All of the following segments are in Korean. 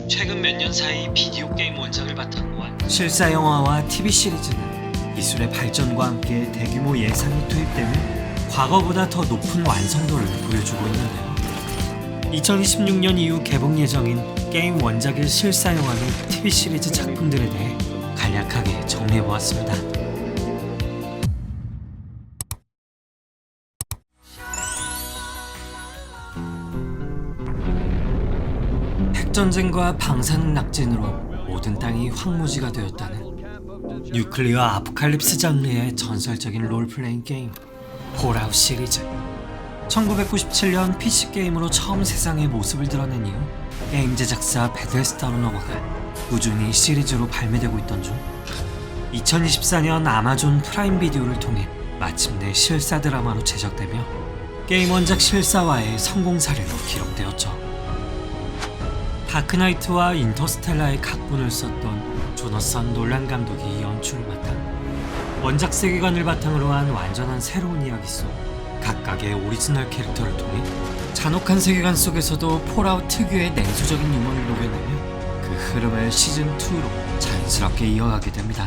최근 몇 년 사이 비디오 게임 원작을 바탕으로 한 실사 영화와 TV 시리즈는 기술의 발전과 함께 대규모 예산이 투입되며 과거보다 더 높은 완성도를 보여주고 있는데요. 2026년 이후 개봉 예정인 게임 원작의 실사 영화 및 TV 시리즈 작품들에 대해 간략하게 정리해보았습니다. 핵전쟁과 방사능 낙진으로 모든 땅이 황무지가 되었다는 뉴클리어 아포칼립스 장르의 전설적인 롤플레잉 게임 폴아웃 시리즈. 1997년 PC게임으로 처음 세상에 모습을 드러낸 이후 게임 제작사 베데스다로 넘어가 꾸준히 시리즈로 발매되고 있던 중 2024년 아마존 프라임 비디오를 통해 마침내 실사 드라마로 제작되며 게임 원작 실사화의 성공 사례로 기록되었죠. 다크나이트와 인터스텔라의 각본을 썼던 조너선 놀란 감독이 연출을 맡아 원작 세계관을 바탕으로 한 완전한 새로운 이야기 속 각각의 오리지널 캐릭터를 통해 잔혹한 세계관 속에서도 폴아웃 특유의 냉소적인 유머를 녹여내며 그 흐름을 시즌2로 자연스럽게 이어가게 됩니다.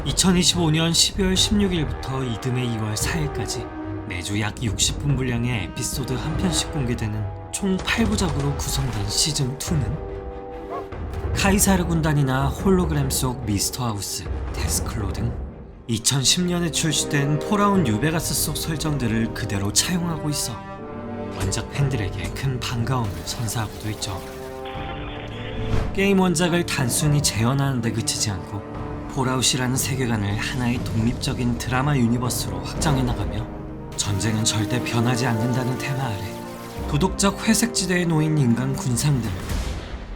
2025년 12월 16일부터 이듬해 2월 4일까지 매주 약 60분 분량의 에피소드 한 편씩 공개되는 총 8부작으로 구성된 시즌2는 카이사르 군단이나 홀로그램 속 미스터 하우스, 데스클로 등 2010년에 출시된 폴아웃 뉴베가스 속 설정들을 그대로 차용하고 있어 원작 팬들에게 큰 반가움을 선사하고도 있죠. 게임 원작을 단순히 재현하는 데 그치지 않고 폴아웃이라는 세계관을 하나의 독립적인 드라마 유니버스로 확장해 나가며 전쟁은 절대 변하지 않는다는 테마 아래 도덕적 회색지대에 놓인 인간 군상들을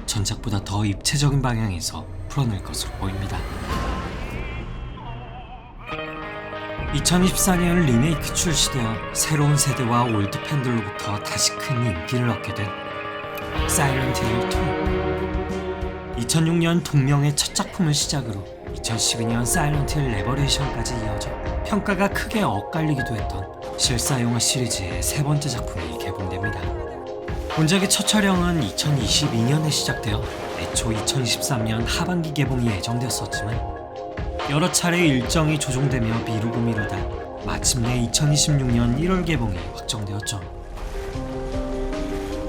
전작보다 더 입체적인 방향에서 풀어낼 것으로 보입니다. 2024년 리메이크 출시되어 새로운 세대와 올드 팬들로부터 다시 큰 인기를 얻게 된 사일런트 힐 2. 2006년 동명의 첫 작품을 시작으로 2012년 사일런트 힐 레버레이션까지 이어져 평가가 크게 엇갈리기도 했던 실사 영화 시리즈의 세 번째 작품이 개봉됩니다. 본작의 첫 촬영은 2022년에 시작되어 애초 2023년 하반기 개봉이 예정되었었지만 여러 차례 일정이 조정되며 미루다 마침내 2026년 1월 개봉이 확정되었죠.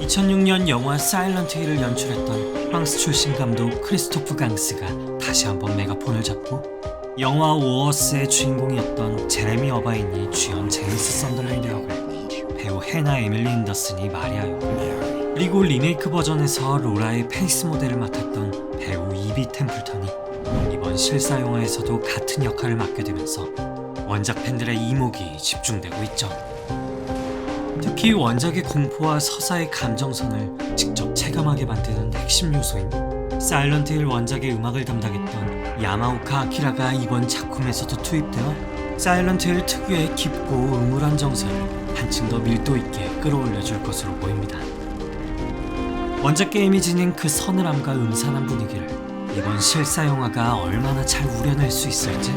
2006년 영화 사일런트 힐을 연출했던 프랑스 출신 감독 크리스토프 강스가 다시 한번 메가폰을 잡고 영화 워어스의 주인공이었던 제레미 어바인이 주연 제임스 선더랜드 역을 배우 해나 에밀리 앤더슨이 마리아였고, 그리고 리메이크 버전에서 로라의 페이스 모델을 맡았던 배우 이비 템플턴이 이번 실사 영화에서도 같은 역할을 맡게 되면서 원작 팬들의 이목이 집중되고 있죠. 특히 원작의 공포와 서사의 감정선을 직접 체감하게 만드는 핵심 요소인 사일런트 힐 원작의 음악을 담당했던 야마오카 아키라가 이번 작품에서도 투입되어 사일런트 힐 특유의 깊고 음울한 정서를 한층 더 밀도 있게 끌어올려줄 것으로 보입니다. 원작 게임이 지닌 그 서늘함과 음산한 분위기를 이번 실사 영화가 얼마나 잘 우려낼 수 있을지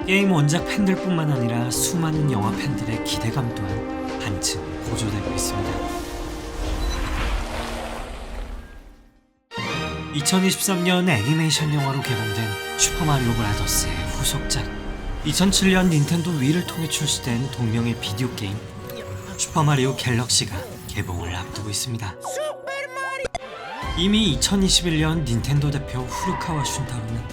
게임 원작 팬들뿐만 아니라 수많은 영화 팬들의 기대감 또한 한층 고조되고 있습니다. 2023년 애니메이션 영화로 개봉된 슈퍼마리오 브라더스의 후속작, 2007년 닌텐도 위를 통해 출시된 동명의 비디오 게임 슈퍼마리오 갤럭시가 개봉을 앞두고 있습니다. 이미 2021년 닌텐도 대표 후루카와 슌타로는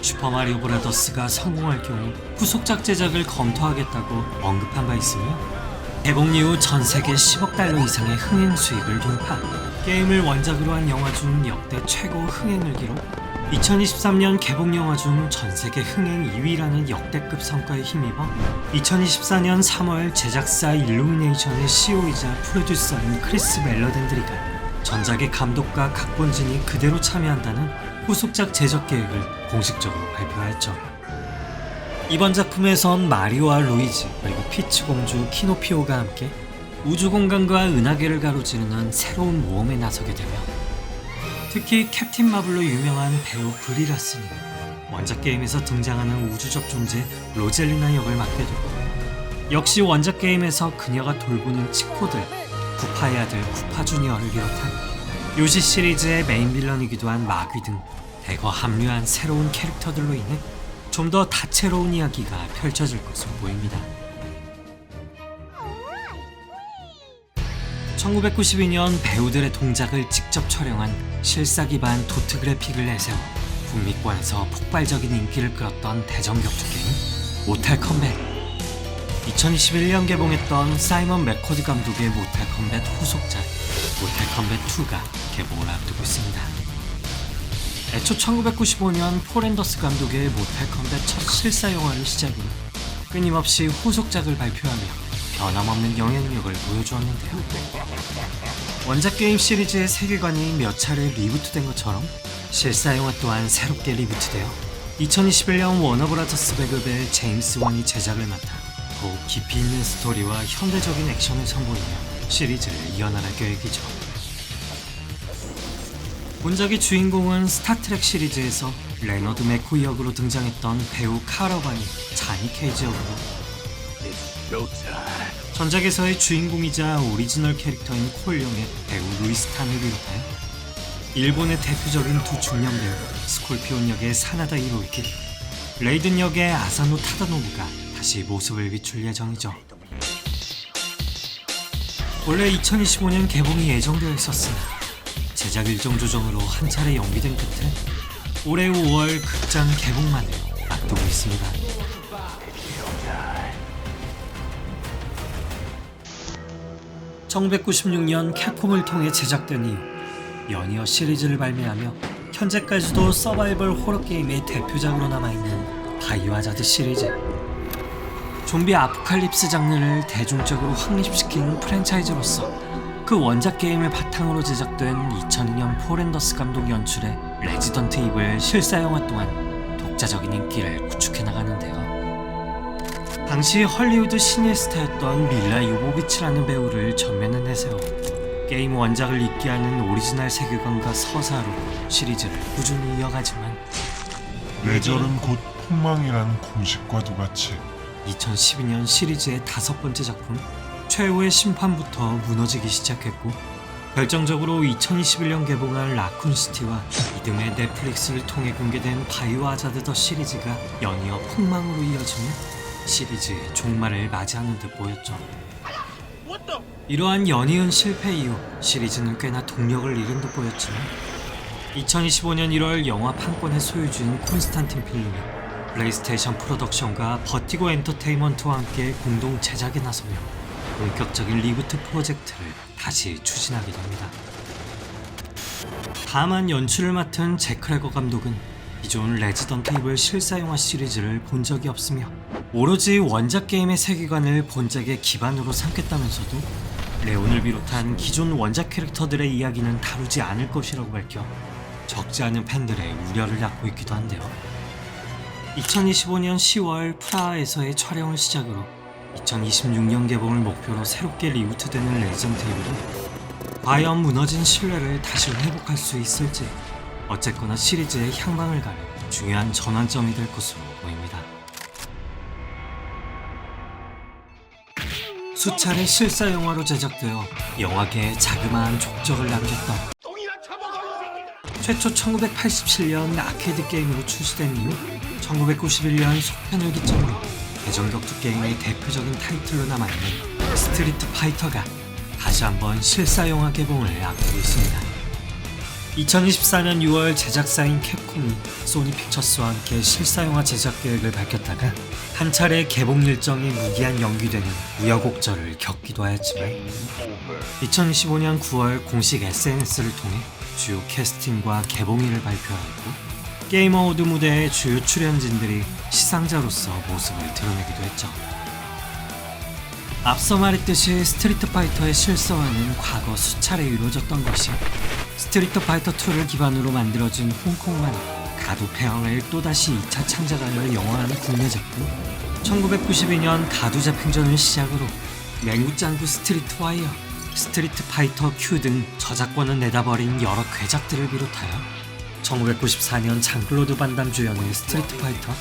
슈퍼마리오 브라더스가 성공할 경우 후속작 제작을 검토하겠다고 언급한 바 있으며 개봉 이후 전 세계 10억 달러 이상의 흥행 수익을 돌파, 게임을 원작으로 한 영화 중 역대 최고 흥행을 기록, 2023년 개봉 영화 중 전 세계 흥행 2위라는 역대급 성과에 힘입어 2024년 3월 제작사 일루미네이션의 CEO이자 프로듀서인 크리스 멜러덴드리가 전작의 감독과 각본진이 그대로 참여한다는 후속작 제작 계획을 공식적으로 발표하였죠. 이번 작품에선 마리오와 루이지 그리고 피치 공주 키노피오가 함께 우주 공간과 은하계를 가로지르는 새로운 모험에 나서게 되며 특히 캡틴 마블로 유명한 배우 브리 라슨이 원작 게임에서 등장하는 우주적 존재 로젤리나 역을 맡게 되고, 역시 원작 게임에서 그녀가 돌보는 치코들 구파의 아들 구파 주니어를 비롯한 요시 시리즈의 메인 빌런이기도 한 마귀 등 대거 합류한 새로운 캐릭터들로 인해 좀 더 다채로운 이야기가 펼쳐질 것으로 보입니다. 1992년 배우들의 동작을 직접 촬영한 실사 기반 도트 그래픽을 내세워 북미권에서 폭발적인 인기를 끌었던 대전 격투 게임 모탈 컴뱃. 2021년 개봉했던 사이먼 맥코드 감독의 모탈 컴뱃 후속작 모탈 컴뱃 2가 개봉을 앞두고 있습니다. 애초 1995년 폴 앤더스 감독의 모탈 컴뱃 첫 실사 영화를 시작으로 끊임없이 후속작을 발표하며 변함없는 영향력을 보여주었는데요. 원작 게임 시리즈의 세계관이 몇 차례 리부트된 것처럼 실사 영화 또한 새롭게 리부트되어 2021년 워너브라더스 배급의 제임스 원이 제작을 맡아 더욱 깊이 있는 스토리와 현대적인 액션을 선보이며 시리즈를 이어나갈 계획이죠. 본작의 주인공은 스타트렉 시리즈에서 레너드 맥코이 역으로 등장했던 배우 카러반이 자니 케이지 역으로, 전작에서의 주인공이자 오리지널 캐릭터인 콜용의 배우 루이스 탄을 비롯하여 일본의 대표적인 두 중년 배우 스콜피온 역의 사나다 히로유키, 레이든 역의 아사노 타다노부가 다시 모습을 비출 예정이죠. 원래 2025년 개봉이 예정되어 있었으나 제작 일정 조정으로 한 차례 연기된 끝에 올해 5월 극장 개봉만을 앞두고 있습니다. (1996년) 캡콤을 통해 제작된 이후 연이어 시리즈를 발매하며 현재까지도 서바이벌 호러 게임의 대표작으로 남아있는 바이오하자드 시리즈. 좀비 아포칼립스 장르를 대중적으로 확립시킨 프랜차이즈로서 그 원작 게임을 바탕으로 제작된 2002년 폴 앤더스 감독 연출의 레지던트 이블 실사 영화 또한 독자적인 인기를 구축해 나가는데요. 당시 헐리우드 신예 스타였던 밀라 요보비치라는 배우를 전면에 내세워 게임 원작을 잊게 하는 오리지널 세계관과 서사로 시리즈를 꾸준히 이어가지만 레절은 곧 폭망이라는 공식과 똑같이 2012년 시리즈의 5번째 작품 최후의 심판부터 무너지기 시작했고 결정적으로 2021년 개봉한 라쿤시티와 이듬해 넷플릭스를 통해 공개된 바이오하자드 더 시리즈가 연이어 폭망으로 이어지며 시리즈의 종말을 맞이하는 듯 보였죠. 이러한 연이은 실패 이후 시리즈는 꽤나 동력을 잃은 듯 보였지만 2025년 1월 영화 판권의 소유주인 콘스탄틴 필름이 플레이스테이션 프로덕션과 버티고 엔터테인먼트와 함께 공동 제작에 나서며 본격적인 리부트 프로젝트를 다시 추진하게 됩니다. 다만 연출을 맡은 잭 크래거 감독은 기존 레지던트 이블 실사영화 시리즈를 본 적이 없으며 오로지 원작 게임의 세계관을 본작의 기반으로 삼겠다면서도 레온을 비롯한 기존 원작 캐릭터들의 이야기는 다루지 않을 것이라고 밝혀 적지 않은 팬들의 우려를 낳고 있기도 한데요. 2025년 10월 프라하에서의 촬영을 시작으로 2026년 개봉을 목표로 새롭게 리부트되는 레지던트 이블은 과연 무너진 신뢰를 다시 회복할 수 있을지 어쨌거나 시리즈의 향방을 가는 중요한 전환점이 될 것으로 보입니다. 수차례 실사 영화로 제작되어 영화계에 자그마한 족적을 남겼던 최초 1987년 아케이드 게임으로 출시된 이후 1991년 속편을 기점으로 대전 격투 게임의 대표적인 타이틀로 남아있는 스트리트 파이터가 다시 한번 실사 영화 개봉을 앞두고 있습니다. 2024년 6월 제작사인 캡콤이 소니 픽처스와 함께 실사 영화 제작 계획을 밝혔다가 한 차례 개봉 일정이 무기한 연기되는 우여곡절을 겪기도 하였지만 2025년 9월 공식 SNS를 통해 주요 캐스팅과 개봉일을 발표하였고 게임 어워드 무대의 주요 출연진들이 시상자로서 모습을 드러내기도 했죠. 앞서 말했듯이 스트리트 파이터의 실사화는 과거 수차례 이루어졌던 것이 스트리트 파이터 2를 기반으로 만들어진 홍콩만 가두 폐왕을 또다시 2차 창작하여 영화하는 국내 작품 1992년 가두 재팽전을 시작으로 맹구짱구 스트리트 와이어, 스트리트 파이터 Q 등 저작권을 내다버린 여러 괴작들을 비롯하여 1994년 장클로드 반담 주연의 스트리트 파이터,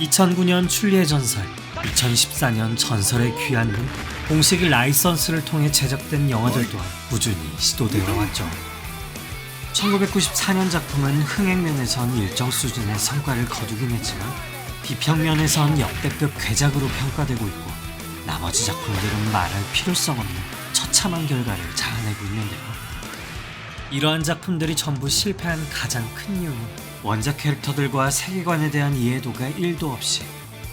2009년 출리의 전설, 2014년 전설의 귀환 등 공식 라이선스를 통해 제작된 영화들 또한 꾸준히 시도되어 왔죠. 1994년 작품은 흥행면에선 일정 수준의 성과를 거두긴 했지만 비평면에선 역대급 괴작으로 평가되고 있고 나머지 작품들은 말할 필요성 없는 처참한 결과를 자아내고 있는데요. 이러한 작품들이 전부 실패한 가장 큰 이유는 원작 캐릭터들과 세계관에 대한 이해도가 1도 없이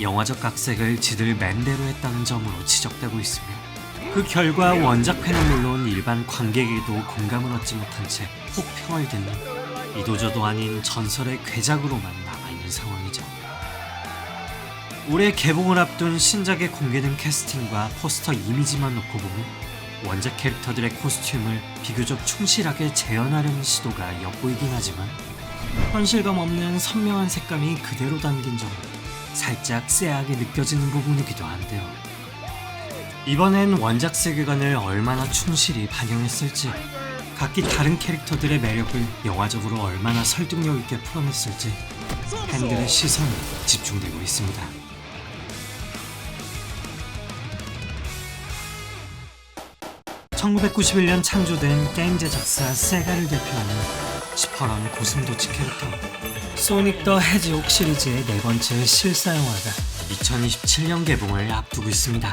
영화적 각색을 지들 맨대로 했다는 점으로 지적되고 있으며 그 결과 원작 팬은 물론 일반 관객에게도 공감을 얻지 못한 채 혹평을 듣는 이도저도 아닌 전설의 괴작으로만 남아있는 상황이죠. 올해 개봉을 앞둔 신작에 공개된 캐스팅과 포스터 이미지만 놓고 보면 원작 캐릭터들의 코스튬을 비교적 충실하게 재현하려는 시도가 엿보이긴 하지만 현실감 없는 선명한 색감이 그대로 담긴 점으로 살짝 쎄하게 느껴지는 부분이기도 한데요. 이번엔 원작 세계관을 얼마나 충실히 반영했을지, 각기 다른 캐릭터들의 매력을 영화적으로 얼마나 설득력 있게 풀어냈을지 팬들의 시선이 집중되고 있습니다. (1991년) 창조된 게임 제작사 세가를 대표하는 시퍼런 고슴도치 캐릭터 소닉 더 해지옥 시리즈의 네 번째 실사 영화가 2027년 개봉을 앞두고 있습니다.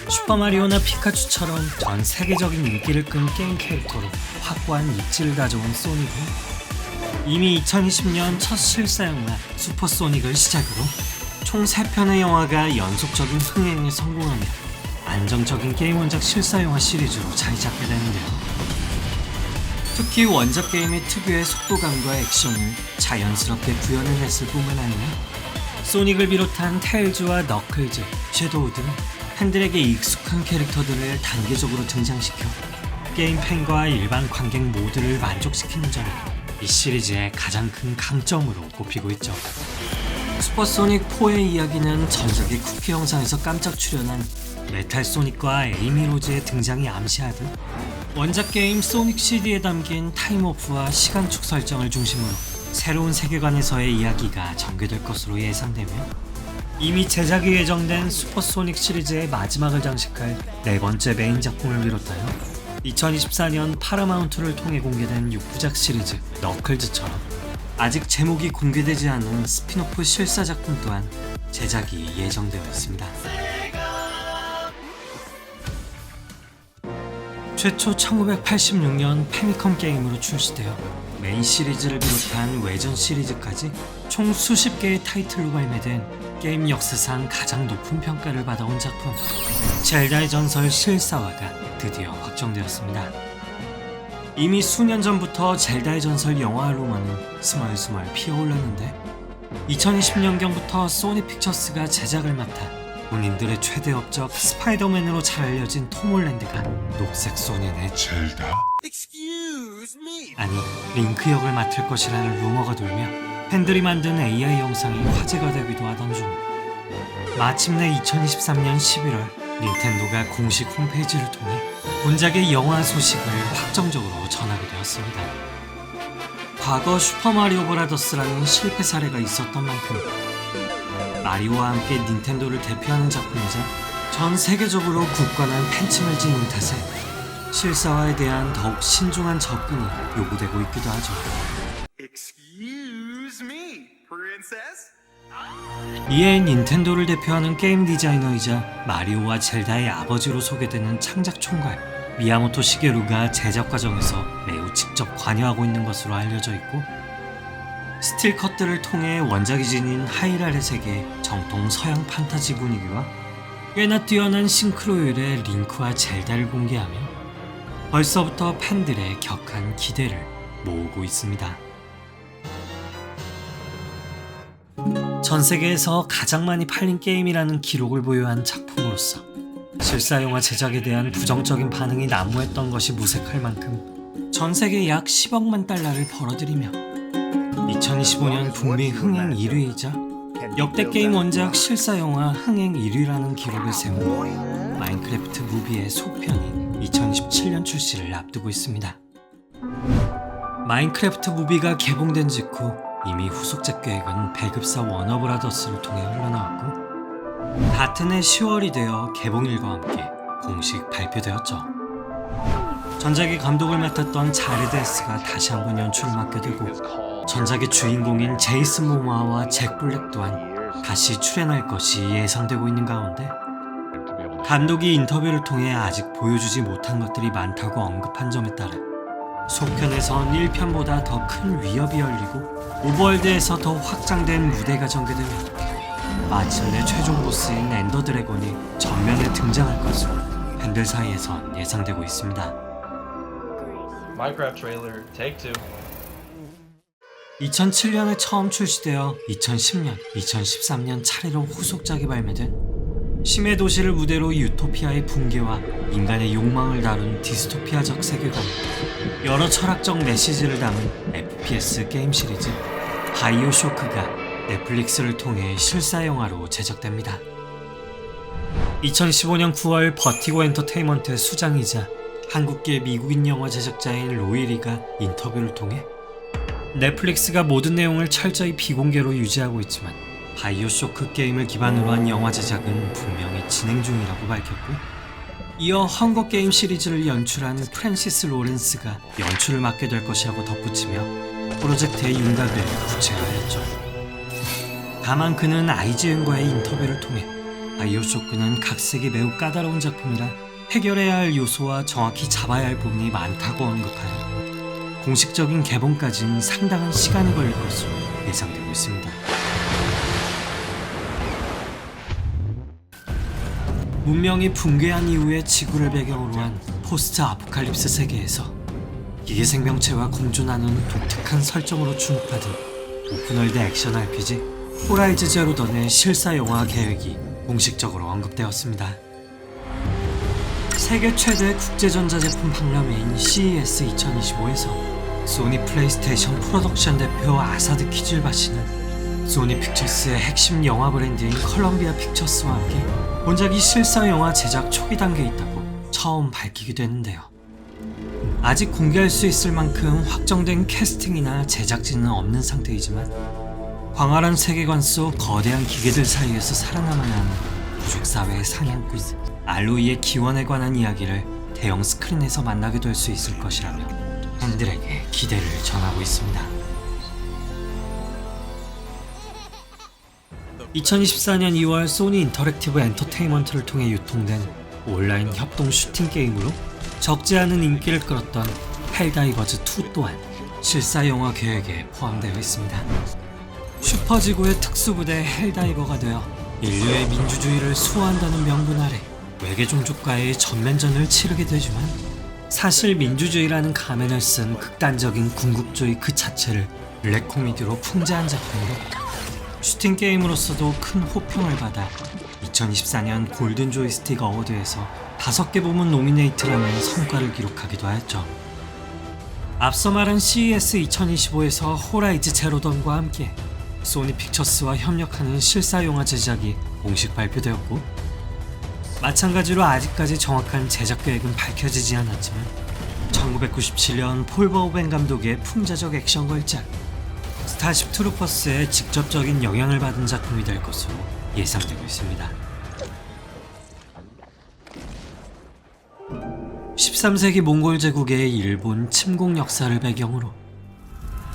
슈퍼마리오나 피카츄처럼 전 세계적인 인기를 끈 게임 캐릭터로 확고한 입지를 가져온 소닉은 이미 2020년 첫 실사 영화 슈퍼소닉을 시작으로 총 3편의 영화가 연속적인 흥행에 성공하며 안정적인 게임 원작 실사 영화 시리즈로 자리 잡게 되는데요. 특히 원작 게임의 특유의 속도감과 액션을 자연스럽게 구현해냈을 뿐만 아니라 소닉을 비롯한 테일즈와 너클즈, 섀도우 등 팬들에게 익숙한 캐릭터들을 단계적으로 등장시켜 게임 팬과 일반 관객 모두를 만족시키는 점이 이 시리즈의 가장 큰 강점으로 꼽히고 있죠. 슈퍼소닉4의 이야기는 전작의 쿠키 영상에서 깜짝 출연한 메탈 소닉과 에이미 로즈의 등장이 암시하듯 원작 게임 소닉 CD에 담긴 타임오프와 시간축 설정을 중심으로 새로운 세계관에서의 이야기가 전개될 것으로 예상되며 이미 제작이 예정된 슈퍼소닉 시리즈의 마지막을 장식할 네 번째 메인 작품을 비롯하여 2024년 파라마운트를 통해 공개된 6부작 시리즈 너클즈처럼 아직 제목이 공개되지 않은 스피노프 실사 작품 또한 제작이 예정되어 있습니다. 최초 1986년 패미컴 게임으로 출시되어 메인 시리즈를 비롯한 외전 시리즈까지 총 수십 개의 타이틀로 발매된 게임 역사상 가장 높은 평가를 받아온 작품 젤다의 전설 실사화가 드디어 확정되었습니다. 이미 수년 전부터 젤다의 전설 영화 루머는 스멀스멀 피어올랐는데 2020년경부터 소니 픽처스가 제작을 맡아 본인들의 최대 업적 스파이더맨으로 잘 알려진 톰 홀랜드가 녹색 소년의 젤다? 아니 링크 역을 맡을 것이라는 루머가 돌며 팬들이 만든 AI 영상이 화제가 되기도 하던 중 마침내 2023년 11월 닌텐도가 공식 홈페이지를 통해 본작의 영화 소식을 확정적으로 전하게 되었습니다. 과거 슈퍼마리오 브라더스라는 실패 사례가 있었던 만큼 마리오와 함께 닌텐도를 대표하는 작품이자 전 세계적으로 굳건한 팬층을 지닌 탓에 실사화에 대한 더욱 신중한 접근이 요구되고 있기도 하죠. Excuse me, princess? 이에 닌텐도를 대표하는 게임 디자이너이자 마리오와 젤다의 아버지로 소개되는 창작 총괄 미야모토 시게루가 제작 과정에서 매우 직접 관여하고 있는 것으로 알려져 있고 스틸 컷들을 통해 원작이 지닌 하이랄의 세계의 정통 서양 판타지 분위기와 꽤나 뛰어난 싱크로율의 링크와 젤다를 공개하며 벌써부터 팬들의 격한 기대를 모으고 있습니다. 전 세계에서 가장 많이 팔린 게임이라는 기록을 보유한 작품으로서 실사 영화 제작에 대한 부정적인 반응이 난무했던 것이 무색할 만큼 전 세계 약 10억만 달러를 벌어들이며 2025년 북미 흥행 1위이자 역대 게임 원작 실사 영화 흥행 1위라는 기록을 세운 마인크래프트 무비의 속편이 2027년 출시를 앞두고 있습니다. 마인크래프트 무비가 개봉된 직후 이미 후속작 계획은 배급사 워너브라더스를 통해 흘러나왔고 같은 해 10월이 되어 개봉일과 함께 공식 발표되었죠. 전작의 감독을 맡았던 자레드 헤스가 다시 한번 연출을 맡게 되고 전작의 주인공인 제이슨 모모아와 잭 블랙 또한 다시 출연할 것이 예상되고 있는 가운데 감독이 인터뷰를 통해 아직 보여주지 못한 것들이 많다고 언급한 점에 따라 속편에선 1편보다 더 큰 위협이 열리고 오버월드에서 더 확장된 무대가 전개되며 마침내 최종 보스인 엔더 드래곤이 전면에 등장할 것으로 팬들 사이에선 예상되고 있습니다. Minecraft trailer, take two. 2007년에 처음 출시되어 2010년, 2013년 차례로 후속작이 발매된 심해 도시를 무대로 유토피아의 붕괴와 인간의 욕망을 다룬 디스토피아적 세계관, 여러 철학적 메시지를 담은 FPS 게임 시리즈 바이오쇼크가 넷플릭스를 통해 실사 영화로 제작됩니다. 2015년 9월 버티고 엔터테인먼트의 수장이자 한국계 미국인 영화 제작자인 로이리가 인터뷰를 통해 넷플릭스가 모든 내용을 철저히 비공개로 유지하고 있지만 바이오쇼크 게임을 기반으로 한 영화 제작은 분명히 진행 중이라고 밝혔고, 이어 헝거 게임 시리즈를 연출한 프랜시스 로렌스가 연출을 맡게 될 것이라고 덧붙이며 프로젝트의 윤곽을 구체화했죠. 다만 그는 IGN과의 인터뷰를 통해 바이오쇼크는 각색이 매우 까다로운 작품이라 해결해야 할 요소와 정확히 잡아야 할 부분이 많다고 언급하여 공식적인 개봉까지는 상당한 시간이 걸릴 것으로 예상되고 있습니다. 문명이 붕괴한 이후의 지구를 배경으로 한 포스트 아포칼립스 세계에서 기계 생명체와 공존하는 독특한 설정으로 주목받은 오픈월드 액션 RPG 호라이즈 제로 던의 실사 영화 계획이 공식적으로 언급되었습니다. 세계 최대 국제전자제품 박람회인 CES 2025에서 소니 플레이스테이션 프로덕션 대표 아사드 키즐바시는 소니 픽처스의 핵심 영화 브랜드인 컬럼비아 픽처스와 함께 본작이 실사 영화 제작 초기 단계에 있다고 처음 밝히기도 했는데요. 아직 공개할 수 있을 만큼 확정된 캐스팅이나 제작진은 없는 상태이지만 광활한 세계관 속 거대한 기계들 사이에서 살아남아야 하는 부족사회의 사냥꾼 알로이의 기원에 관한 이야기를 대형 스크린에서 만나게 될 수 있을 것이라며 팬들에게 기대를 전하고 있습니다. 2024년 2월 소니 인터랙티브 엔터테인먼트를 통해 유통된 온라인 협동 슈팅 게임으로 적지 않은 인기를 끌었던 헬다이버즈 2 또한 실사 영화 계획에 포함되어 있습니다. 슈퍼지구의 특수부대 헬다이버가 되어 인류의 민주주의를 수호한다는 명분 아래 외계 종족과의 전면전을 치르게 되지만 사실 민주주의라는 가면을 쓴 극단적인 궁극주의 그 자체를 블랙 코미디로 풍자한 작품으로 슈팅 게임으로서도 큰 호평을 받아 2024년 골든 조이스틱 어워드에서 5개 부문 노미네이트라는 성과를 기록하기도 하였죠. 앞서 말한 CES 2025에서 호라이즈 제로던과 함께 소니 픽처스와 협력하는 실사 영화 제작이 공식 발표되었고, 마찬가지로 아직까지 정확한 제작 계획은 밝혀지지 않았지만 1997년 폴 버호벤 감독의 풍자적 액션 걸작 스타쉽 트루퍼스의 직접적인 영향을 받은 작품이 될 것으로 예상되고 있습니다. 13세기 몽골 제국의 일본 침공 역사를 배경으로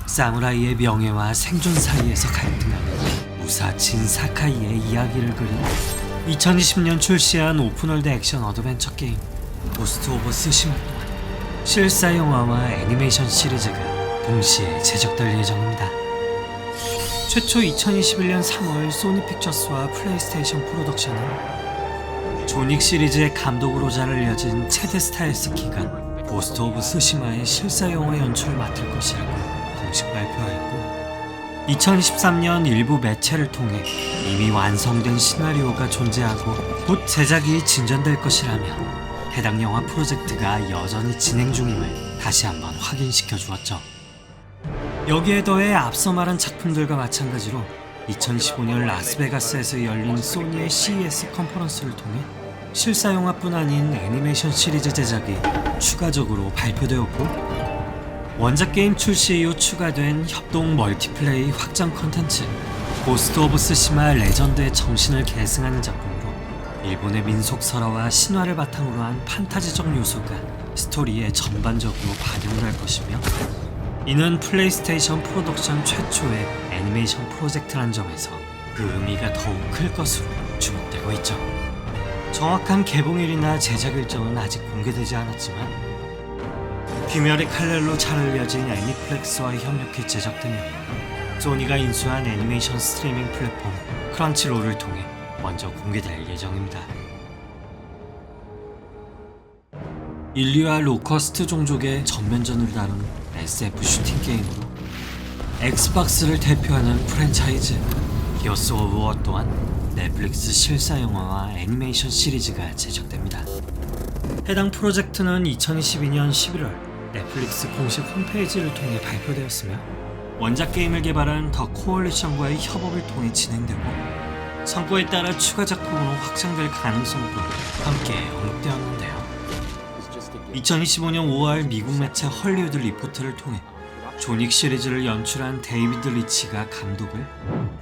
사무라이의 명예와 생존 사이에서 갈등하는 무사친 사카이의 이야기를 그린 2020년 출시한 오픈월드 액션 어드벤처 게임 고스트 오브 스시마 또한 실사 영화와 애니메이션 시리즈가 동시에 제작될 예정입니다. 최초 2021년 3월 소니 픽처스와 플레이스테이션 프로덕션은 존윅 시리즈의 감독으로 잘 알려진 체드 스타일스키가 고스트 오브 스시마의 실사 영화 연출을 맡을 것이라고 공식 발표하였고, 2023년 일부 매체를 통해 이미 완성된 시나리오가 존재하고 곧 제작이 진전될 것이라며 해당 영화 프로젝트가 여전히 진행 중임을 다시 한번 확인시켜 주었죠. 여기에 더해 앞서 말한 작품들과 마찬가지로 2015년 라스베가스에서 열린 소니의 CES 컨퍼런스를 통해 실사 영화뿐 아닌 애니메이션 시리즈 제작이 추가적으로 발표되었고, 원작 게임 출시 이후 추가된 협동 멀티플레이 확장 컨텐츠 고스트 오브 스시마 레전드의 정신을 계승하는 작품으로 일본의 민속 설화와 신화를 바탕으로 한 판타지적 요소가 스토리에 전반적으로 반영을 할 것이며 이는 플레이스테이션 프로덕션 최초의 애니메이션 프로젝트란 점에서 그 의미가 더욱 클 것으로 주목되고 있죠. 정확한 개봉일이나 제작 일정은 아직 공개되지 않았지만 귀멸의 칼날로 잘 알려진 애니플렉스와 협력해 제작되며 소니가 인수한 애니메이션 스트리밍 플랫폼 크런치롤을 통해 먼저 공개될 예정입니다. 인류와 로커스트 종족의 전면전을 다룬 SF 슈팅 게임으로 엑스박스를 대표하는 프랜차이즈 기어스 오브 워 또한 넷플릭스 실사 영화와 애니메이션 시리즈가 제작됩니다. 해당 프로젝트는 2012년 11월 넷플릭스 공식 홈페이지를 통해 발표되었으며 원작 게임을 개발한 더 코얼리션과의 협업을 통해 진행되고 성과에 따라 추가 작품으로 확장될 가능성도 함께 언급되었는데요. 2025년 5월 미국 매체 헐리우드 리포트를 통해 존윅 시리즈를 연출한 데이비드 리치가 감독을,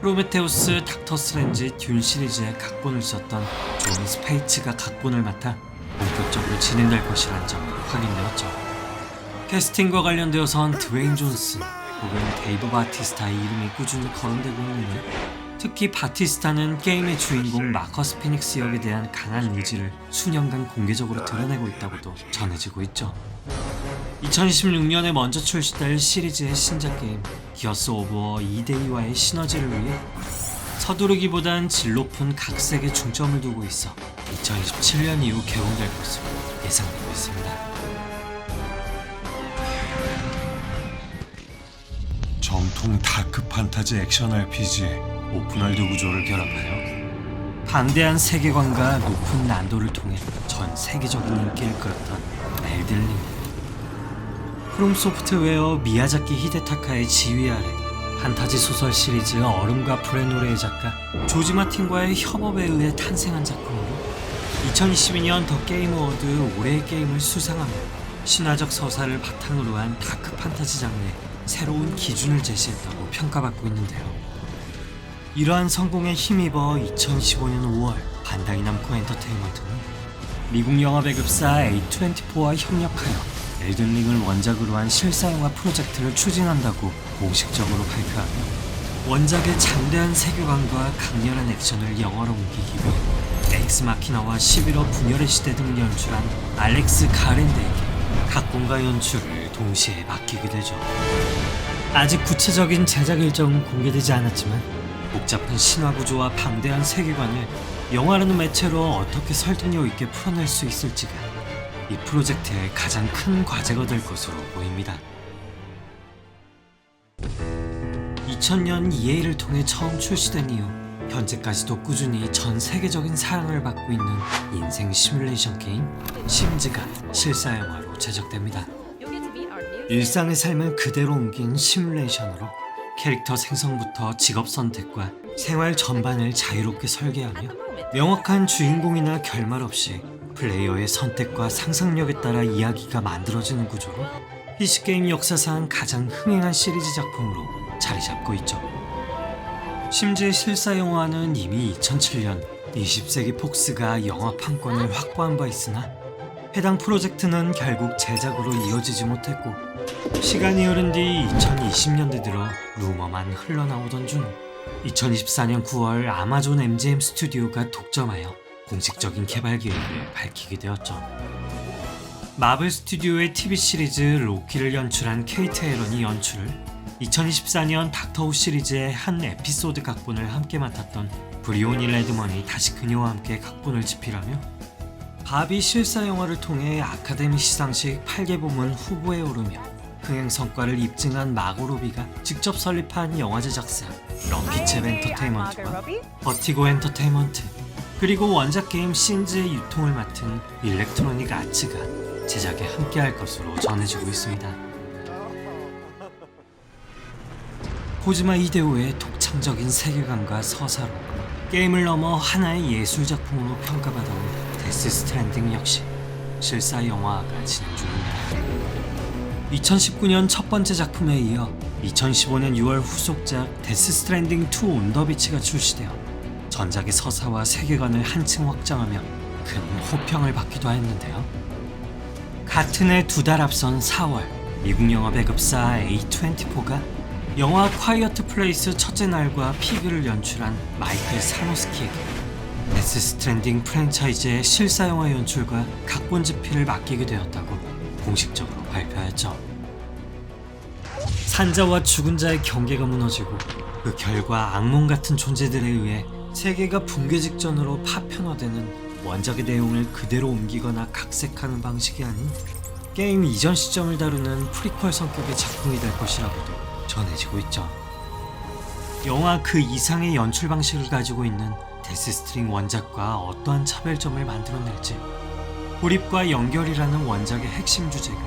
프로메테우스, 닥터 스트레인지, 듄 시리즈의 각본을 썼던 존 스페이츠가 각본을 맡아 본격적으로 진행될 것이라는 점이 확인되었죠. 캐스팅과 관련되어선 드웨인 존슨 혹은 데이브 바티스타의 이름이 꾸준히 거론되고 있는데 특히 바티스타는 게임의 주인공 마커스 피닉스 역에 대한 강한 의지를 수년간 공개적으로 드러내고 있다고도 전해지고 있죠. 2026년에 먼저 출시될 시리즈의 신작 게임 기어스 오브 워 2대2와의 시너지를 위해 서두르기보단 질 높은 각색에 중점을 두고 있어 2027년 이후 개봉될 것으로 예상되고 있습니다. 정통 다크 판타지 액션 RPG에 오픈월드 구조를 결합하여 방대한 세계관과 높은 난도를 통해 전 세계적인 인기를 끌었던 엘든링. 프롬 소프트웨어 미야자키 히데타카의 지휘 아래 판타지 소설 시리즈 얼음과 불의 노래의 작가 조지 마틴과의 협업에 의해 탄생한 작품으로 2022년 더 게임 어워드 올해의 게임을 수상하며 신화적 서사를 바탕으로 한 다크 판타지 장르에 새로운 기준을 제시했다고 평가받고 있는데요. 이러한 성공에 힘입어 2015년 5월 반다이 남코 엔터테인먼트는 미국 영화 배급사 A24와 협력하여 엘든링을 원작으로 한 실사영화 프로젝트를 추진한다고 공식적으로 발표하며 원작의 장대한 세계관과 강렬한 액션을 영화로 옮기기 위해 엑스마키나와 11호 분열의 시대 등을 연출한 알렉스 가렌드에게 각본과 연출을 동시에 맡기게 되죠. 아직 구체적인 제작 일정은 공개되지 않았지만 복잡한 신화 구조와 방대한 세계관을 영화라는 매체로 어떻게 설득력 있게 풀어낼 수 있을지가 이 프로젝트의 가장 큰 과제가 될 것으로 보입니다. 2000년 EA를 통해 처음 출시된 이후 현재까지도 꾸준히 전 세계적인 사랑을 받고 있는 인생 시뮬레이션 게임 심즈가 실사 영화로 제작됩니다. 일상의 삶을 그대로 옮긴 시뮬레이션으로 캐릭터 생성부터 직업 선택과 생활 전반을 자유롭게 설계하며 명확한 주인공이나 결말 없이 플레이어의 선택과 상상력에 따라 이야기가 만들어지는 구조로 PC게임 역사상 가장 흥행한 시리즈 작품으로 자리 잡고 있죠. 심지어 실사 영화는 이미 2007년 20세기 폭스가 영화 판권을 확보한 바 있으나 해당 프로젝트는 결국 제작으로 이어지지 못했고 시간이 흐른 뒤 2020년대 들어 루머만 흘러나오던 중 2024년 9월 아마존 MGM 스튜디오가 독점하여 공식적인 개발 계획을 밝히게 되었죠. 마블 스튜디오의 TV 시리즈 로키를 연출한 케이트 에런이 연출을 2024년 닥터 후 시리즈의 한 에피소드 각본을 함께 맡았던 브리오니 레드먼이 다시 그녀와 함께 각본을 집필하며 바비 실사 영화를 통해 아카데미 시상식 8개 부문 후보에 오르며 흥행 성과를 입증한 마고 로비가 직접 설립한 영화 제작사 런키첵 엔터테인먼트와 버티고 엔터테인먼트 그리고 원작 게임 신즈의 유통을 맡은 일렉트로닉 아츠가 제작에 함께할 것으로 전해지고 있습니다. 코지마 히데오의 독창적인 세계관과 서사로 게임을 넘어 하나의 예술작품으로 평가받아온 데스 스트랜딩 역시 실사 영화화가 진행 중입니다. 2019년 첫 번째 작품에 이어 2015년 6월 후속작 데스 스트랜딩 2 온 더 비치가 출시되어 전작의 서사와 세계관을 한층 확장하며 큰 호평을 받기도 했는데요. 같은 해 2달 앞선 4월, 미국 영화 배급사 A24가 영화 콰이어트 플레이스 첫째 날과 피그를 연출한 마이클 사노스키에게 데스 스트랜딩 프랜차이즈의 실사 영화 연출과 각본 집필을 맡기게 되었다고 공식적으로 발표하였죠. 산자와 죽은 자의 경계가 무너지고 그 결과 악몽 같은 존재들에 의해 세계가 붕괴 직전으로 파편화되는 원작의 내용을 그대로 옮기거나 각색하는 방식이 아닌 게임 이전 시점을 다루는 프리퀄 성격의 작품이 될 것이라고도 전해지고 있죠. 영화 그 이상의 연출 방식을 가지고 있는 데스스트링 원작과 어떠한 차별점을 만들어낼지, 고립과 연결이라는 원작의 핵심 주제가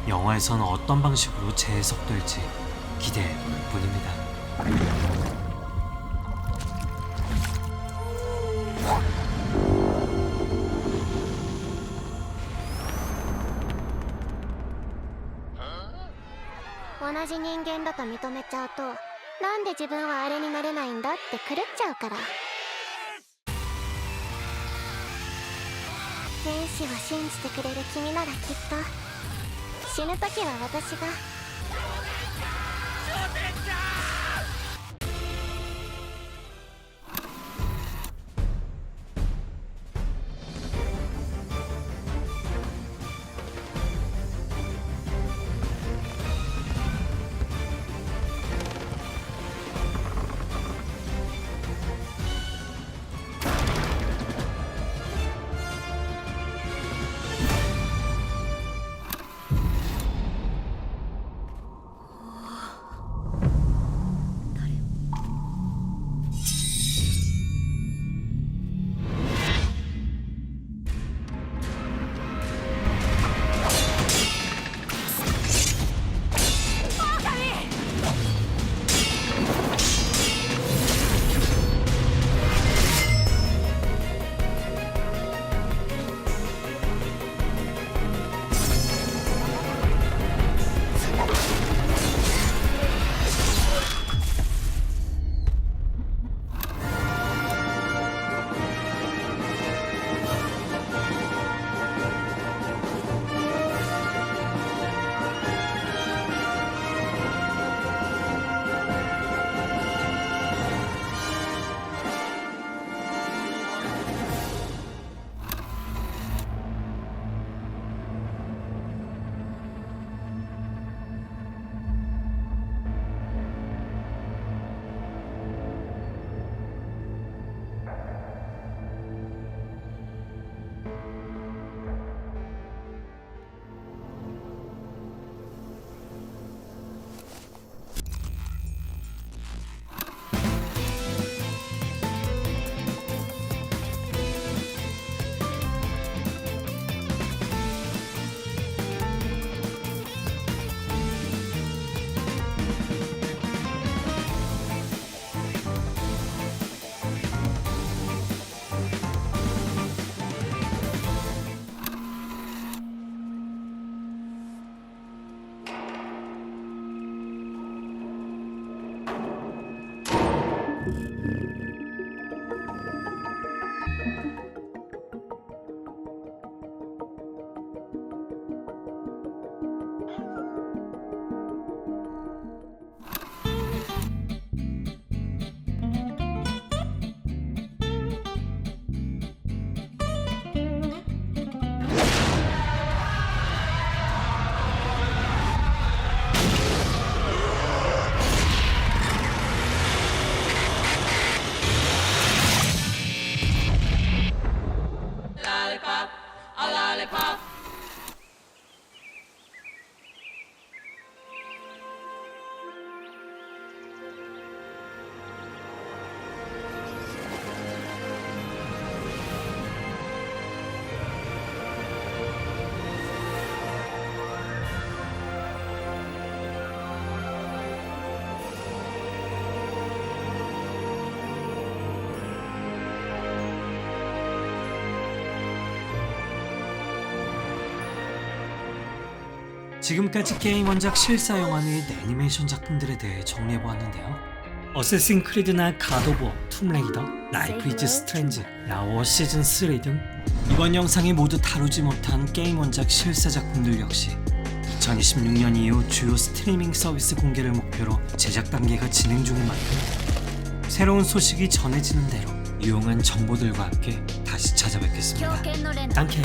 영화에선 어떤 방식으로 재해석될지 기대해볼 뿐입니다. "同じ人間だと認めちゃうと、なんで自分はあれになれないんだって狂っちゃうから。天使を信じてくれる君ならきっと、死ぬ時は私が。지금까지 게임 원작 실사 영화 및 애니메이션 작품들에 대해 정리해보았는데요. 어쌔신 크리드나 갓 오브 워, 툼레이더, 라이프 이즈 스트레인지, 라워 시즌 3 등 이번 영상에 모두 다루지 못한 게임 원작 실사 작품들 역시 2026년 이후 주요 스트리밍 서비스 공개를 목표로 제작 단계가 진행 중인 만큼 새로운 소식이 전해지는 대로 유용한 정보들과 함께 다시 찾아뵙겠습니다. 네 딴케